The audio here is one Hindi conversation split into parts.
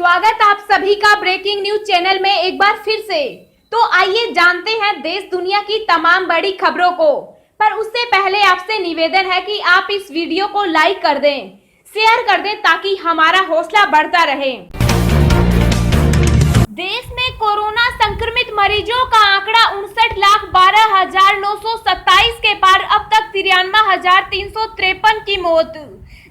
स्वागत आप सभी का ब्रेकिंग न्यूज चैनल में एक बार फिर से। तो आइए जानते हैं देश दुनिया की तमाम बड़ी खबरों को। पर उससे पहले आपसे निवेदन है कि आप इस वीडियो को लाइक कर दें, शेयर कर दें ताकि हमारा हौसला बढ़ता रहे। देश में कोरोना संक्रमित मरीजों का आंकड़ा 59,12,927 के पार, अब तक 93,353 की मौत।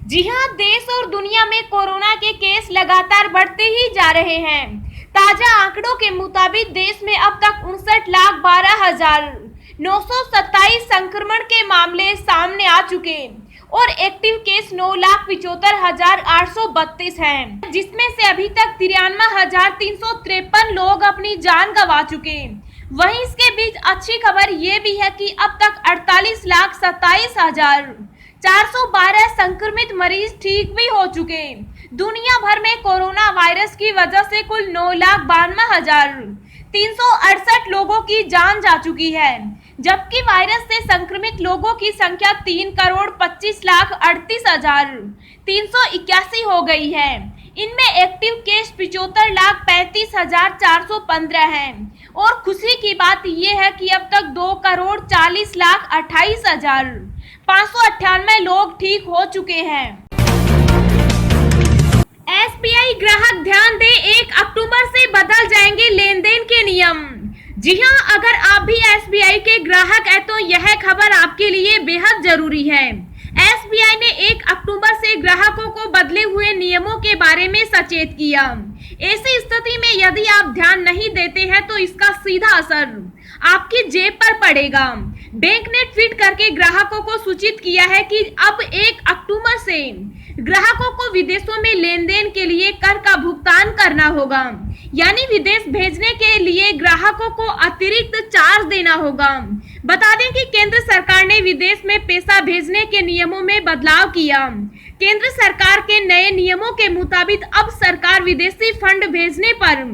जी हां, देश और दुनिया में कोरोना के केस लगातार बढ़ते ही जा रहे हैं। ताजा आंकड़ों के मुताबिक देश में अब तक 59,12,927 संक्रमण के मामले सामने आ चुके और एक्टिव केस 9,75,832 हैं, जिसमें से अभी तक 93,353 लोग अपनी जान गंवा चुके। वहीं इसके बीच अच्छी खबर ये भी है कि अब तक 48,27,412 संक्रमित मरीज ठीक भी हो चुके। दुनिया भर में कोरोना वायरस की वजह से कुल 9,92,368 लोगों की जान जा चुकी है, जबकि वायरस से संक्रमित लोगों की संख्या 3,25,38,381 हो गई है। इनमें एक्टिव केस 75,35,415 हैं और खुशी की बात यह है कि अब तक 2,40,28,598 लोग ठीक हो चुके हैं। एसबीआई ग्राहक ध्यान दें, 1 अक्टूबर से बदल जाएंगे लेन देन के नियम। जी हां, अगर आप भी एसबीआई के ग्राहक हैं तो यह खबर आपके लिए बेहद जरूरी है। एसबीआई ने 1 अक्टूबर से ग्राहकों को बदले हुए नियमों के बारे में सचेत किया। ऐसी स्थिति में यदि आप ध्यान नहीं देते हैं तो इसका सीधा असर आपकी जेब पर पड़ेगा। बैंक ने ट्वीट करके ग्राहकों को सूचित किया है कि अब 1 अक्टूबर से ग्राहकों को विदेशों में लेन देन के लिए कर का भुगतान करना होगा, यानी विदेश भेजने के लिए ग्राहकों को अतिरिक्त चार्ज देना होगा। बता दें कि केंद्र सरकार ने विदेश में पैसा भेजने के नियमों में बदलाव किया। केंद्र सरकार के नए नियमों के मुताबिक अब सरकार विदेशी फंड भेजने पर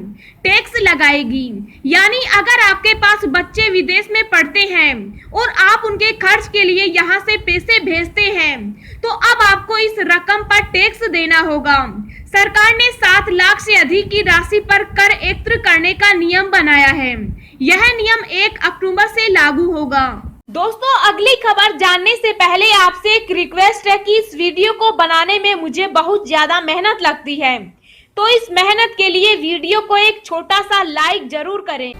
टैक्स लगाएगी, यानी अगर आपके पास बच्चे विदेश में पढ़ते हैं और आप उनके खर्च के लिए यहाँ से पैसे भेजते हैं तो अब आपको इस रकम पर टैक्स देना होगा। सरकार ने 7 लाख से अधिक की राशि पर कर एकत्र करने का नियम बनाया है। यह नियम 1 अक्टूबर से लागू होगा। दोस्तों, अगली खबर जानने से पहले आपसे एक रिक्वेस्ट है कि इस वीडियो को बनाने में मुझे बहुत ज्यादा मेहनत लगती है, तो इस मेहनत के लिए वीडियो को एक छोटा सा लाइक जरूर करें।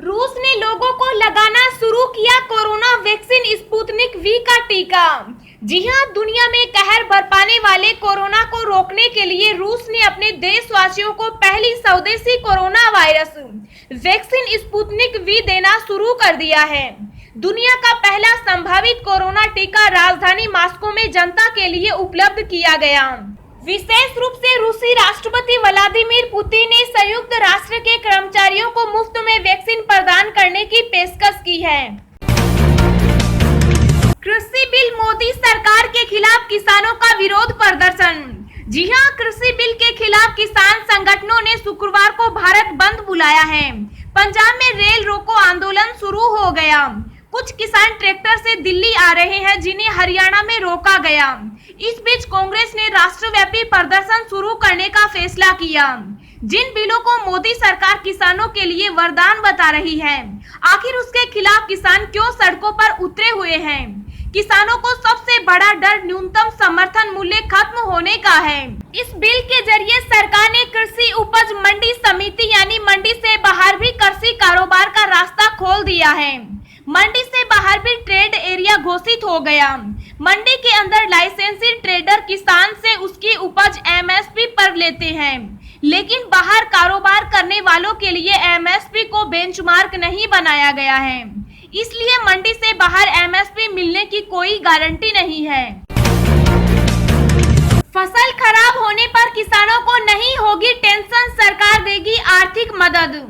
रूस ने लोगों को लगाना शुरू किया कोरोना वैक्सीन स्पुतनिक वी का टीका। जी हां, दुनिया में कहर बरपाने वाले कोरोना को रोकने के लिए रूस ने अपने देशवासियों को पहली स्वदेशी corona virus vaccine Sputnik V देना शुरू कर दिया है। दुनिया का पहला संभावित कोरोना टीका राजधानी मॉस्को में जनता के लिए उपलब्ध किया गया। विशेष रूप से रूसी राष्ट्रपति व्लादिमीर पुतिन ने संयुक्त राष्ट्र के कर्मचारियों को मुफ्त में वैक्सीन प्रदान करने की पेशकश की है। कृषि बिल, मोदी सरकार के खिलाफ किसानों का विरोध प्रदर्शन। जी हां, कृषि बिल के खिलाफ किसान संगठनों ने शुक्रवार को भारत बंद बुलाया है। पंजाब में रेल रोको आंदोलन शुरू हो गया। कुछ किसान ट्रैक्टर से दिल्ली आ रहे हैं जिन्हें हरियाणा में रोका गया। इस बीच कांग्रेस ने राष्ट्रव्यापी प्रदर्शन शुरू करने का फैसला किया। जिन बिलों को मोदी सरकार किसानों के लिए वरदान बता रही है, आखिर उसके खिलाफ किसान क्यों सड़कों पर उतरे हुए हैं? किसानों को सबसे बड़ा डर न्यूनतम समर्थन मूल्य खत्म होने का है। इस बिल के जरिए सरकार ने कृषि उपज मंडी समिति यानी मंडी से बाहर भी कृषि कारोबार का रास्ता खोल दिया है। मंडी से बाहर भी ट्रेड एरिया घोषित हो गया। मंडी के अंदर लाइसेंसी ट्रेडर किसान से उसकी उपज एमएसपी पर लेते हैं, लेकिन बाहर कारोबार करने वालों के लिए एमएसपी को बेंचमार्क नहीं बनाया गया है। इसलिए मंडी से बाहर एमएसपी मिलने की कोई गारंटी नहीं है। फसल खराब होने पर किसानों को नहीं होगी टेंशन, सरकार देगी आर्थिक मदद।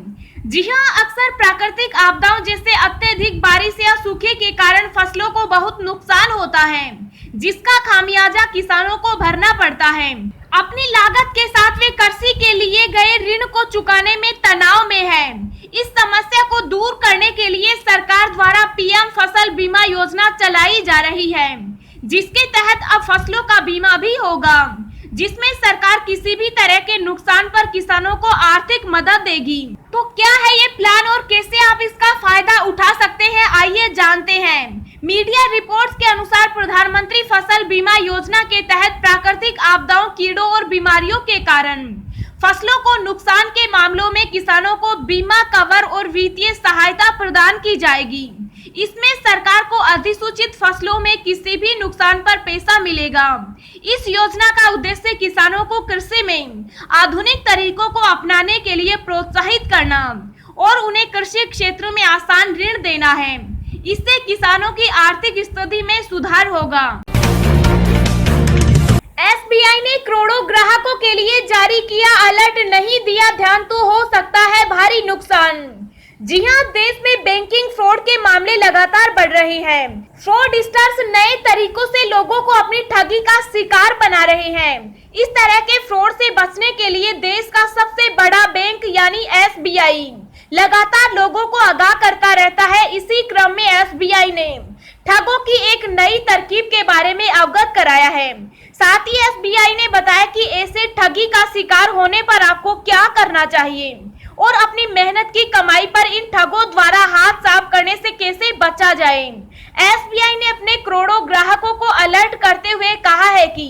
जी हां, अक्सर प्राकृतिक आपदाओं जैसे अत्यधिक बारिश या सूखे के कारण फसलों को बहुत नुकसान होता है, जिसका खामियाजा किसानों को भरना पड़ता है। अपनी लागत के साथ वे कृषि के लिए गए ऋण को चुकाने में तनाव में है। इस समस्या को दूर करने के लिए सरकार द्वारा पीएम फसल बीमा योजना चलाई जा रही है, जिसके तहत अब फसलों का बीमा भी होगा। जिसमें सरकार किसी भी तरह के नुकसान पर किसानों को आर्थिक मदद देगी। तो क्या है ये प्लान और कैसे आप इसका फायदा उठा सकते हैं, आइए जानते हैं। मीडिया रिपोर्ट्स के अनुसार प्रधानमंत्री फसल बीमा योजना के तहत प्राकृतिक आपदाओं, कीड़ों और बीमारियों के कारण फसलों को नुकसान के मामलों में किसानों को बीमा कवर और वित्तीय सहायता प्रदान की जाएगी। इसमें सरकार को अधिसूचित फसलों में किसी भी नुकसान पर पैसा मिलेगा। इस योजना का उद्देश्य किसानों को कृषि में आधुनिक तरीकों को अपनाने के लिए प्रोत्साहित करना और उन्हें कृषि क्षेत्र में आसान ऋण देना है। इससे किसानों की आर्थिक स्थिति में सुधार होगा। एसबीआई ने करोड़ों ग्राहकों के लिए जारी किया अलर्ट, नहीं दिया ध्यान तो हो सकता है भारी नुकसान। जी हां, देश में बैंकिंग फ्रॉड के मामले लगातार बढ़ रहे हैं। फ्रॉडस्टर्स नए तरीकों से लोगों को अपनी ठगी का शिकार बना रहे हैं। इस तरह के फ्रॉड से बचने के लिए देश का सबसे बड़ा बैंक यानी एसबीआई लगातार लोगों को आगाह करता रहता है। इसी क्रम में एसबीआई ने ठगों की एक नई तरकीब के बारे में अवगत कराया है। साथ ही एसबीआई ने बताया कि ऐसे ठगी का शिकार होने पर आपको क्या करना चाहिए और अपनी मेहनत की कमाई पर इन ठगों द्वारा हाथ साफ करने से कैसे बचा जाए। एसबीआई ने अपने करोड़ों ग्राहकों को अलर्ट करते हुए कहा है कि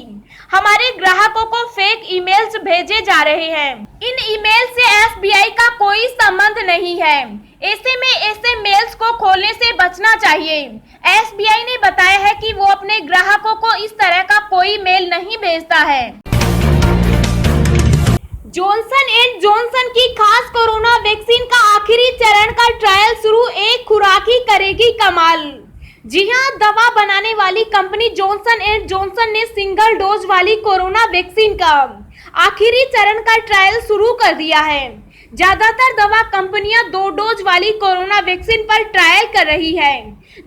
हमारे ग्राहकों को फेक ईमेल्स भेजे जा रहे हैं। इन ईमेल से एसबीआई का कोई संबंध नहीं है। ऐसे में ऐसे मेल्स को खोलने से बचना चाहिए। एसबीआई ने बताया है कि वो अपने ग्राहकों को इस तरह का कोई मेल नहीं भेजता है। जॉनसन एंड जॉनसन की खास कोरोना वैक्सीन का आखिरी चरण का ट्रायल शुरू, एक खुराक ही करेगी कमाल। जी हां, दवा बनाने वाली कंपनी जॉनसन एंड जॉनसन ने सिंगल डोज वाली कोरोना वैक्सीन का आखिरी चरण का ट्रायल शुरू कर दिया है। ज्यादातर दवा कंपनियां 2 डोज वाली कोरोना वैक्सीन पर ट्रायल कर रही है।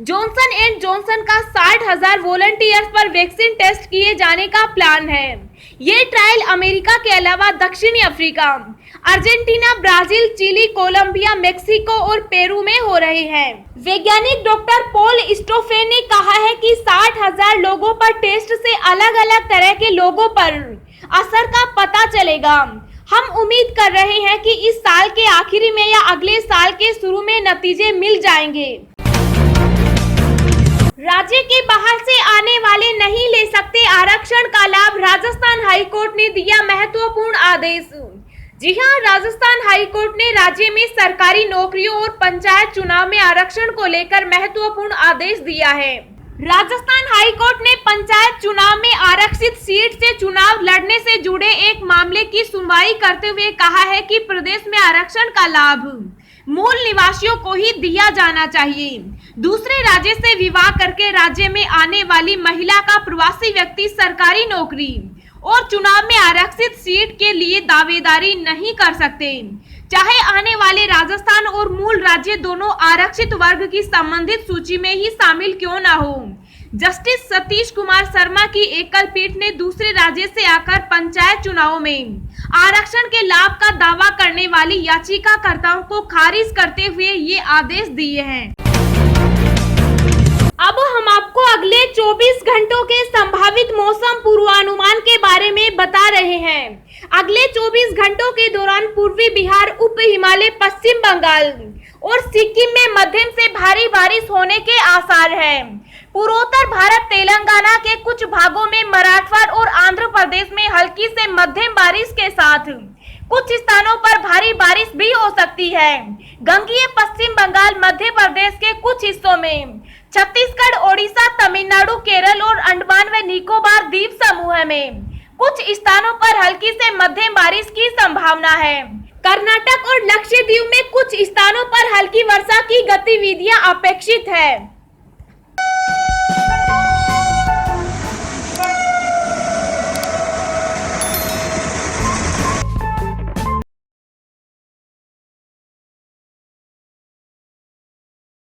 जॉनसन एंड जॉनसन का 60,000 वॉलंटियर्स पर वैक्सीन टेस्ट किए जाने का प्लान है। ये ट्रायल अमेरिका के अलावा दक्षिणी Africa, Argentina, Brazil, Chile, Colombia, Mexico और पेरू में हो रहे हैं। वैज्ञानिक डॉक्टर पॉल स्टोफेन ने कहा है कि 60,000 लोगों पर टेस्ट से अलग अलग तरह के लोगों पर असर का पता चलेगा। हम उम्मीद कर रहे हैं कि इस साल के आखिरी में या अगले साल के शुरू में नतीजे मिल जाएंगे। राज्य के बाहर से आने वाले नहीं ले सकते आरक्षण का लाभ, राजस्थान हाईकोर्ट ने दिया महत्वपूर्ण आदेश। जी हां, राजस्थान हाईकोर्ट ने राज्य में सरकारी नौकरियों और पंचायत चुनाव में आरक्षण को लेकर महत्वपूर्ण आदेश दिया है। राजस्थान हाईकोर्ट ने पंचायत चुनाव में आरक्षित सीट से चुनाव लड़ने से जुड़े एक मामले की सुनवाई करते हुए कहा है कि प्रदेश में आरक्षण का लाभ मूल निवासियों को ही दिया जाना चाहिए। दूसरे राज्य से विवाह करके राज्य में आने वाली महिला का प्रवासी व्यक्ति सरकारी नौकरी और चुनाव में आरक्षित सीट के लिए दावेदारी नहीं कर सकते, चाहे आने वाले राजस्थान और मूल राज्य दोनों आरक्षित वर्ग की संबंधित सूची में ही शामिल क्यों न हो। जस्टिस सतीश कुमार शर्मा की एकल पीठ ने दूसरे राज्य से आकर पंचायत चुनावों में आरक्षण के लाभ का दावा करने वाली याचिकाकर्ताओं को खारिज करते हुए ये आदेश दिए हैं। अब हम आपको अगले 24 घंटों के संभावित मौसम पूर्वानुमान के बारे में बता रहे हैं। अगले 24 घंटों के दौरान पूर्वी बिहार, उप हिमालय, पश्चिम बंगाल और सिक्किम में मध्यम से भारी बारिश होने के आसार हैं। पूर्वोत्तर भारत, तेलंगाना के कुछ भागों में, मराठवाड़ा और आंध्र प्रदेश में हल्की से मध्यम बारिश के साथ कुछ स्थानों पर भारी बारिश भी हो सकती है। गंगीय पश्चिम बंगाल, मध्य प्रदेश के कुछ हिस्सों में, छत्तीसगढ़, ओडिशा, तमिलनाडु, केरल और अंडमान व निकोबार द्वीप समूह में कुछ स्थानों पर हल्की से मध्यम बारिश की संभावना है। कर्नाटक और लक्षद्वीप में कुछ स्थानों पर हल्की वर्षा की गतिविधियां अपेक्षित है।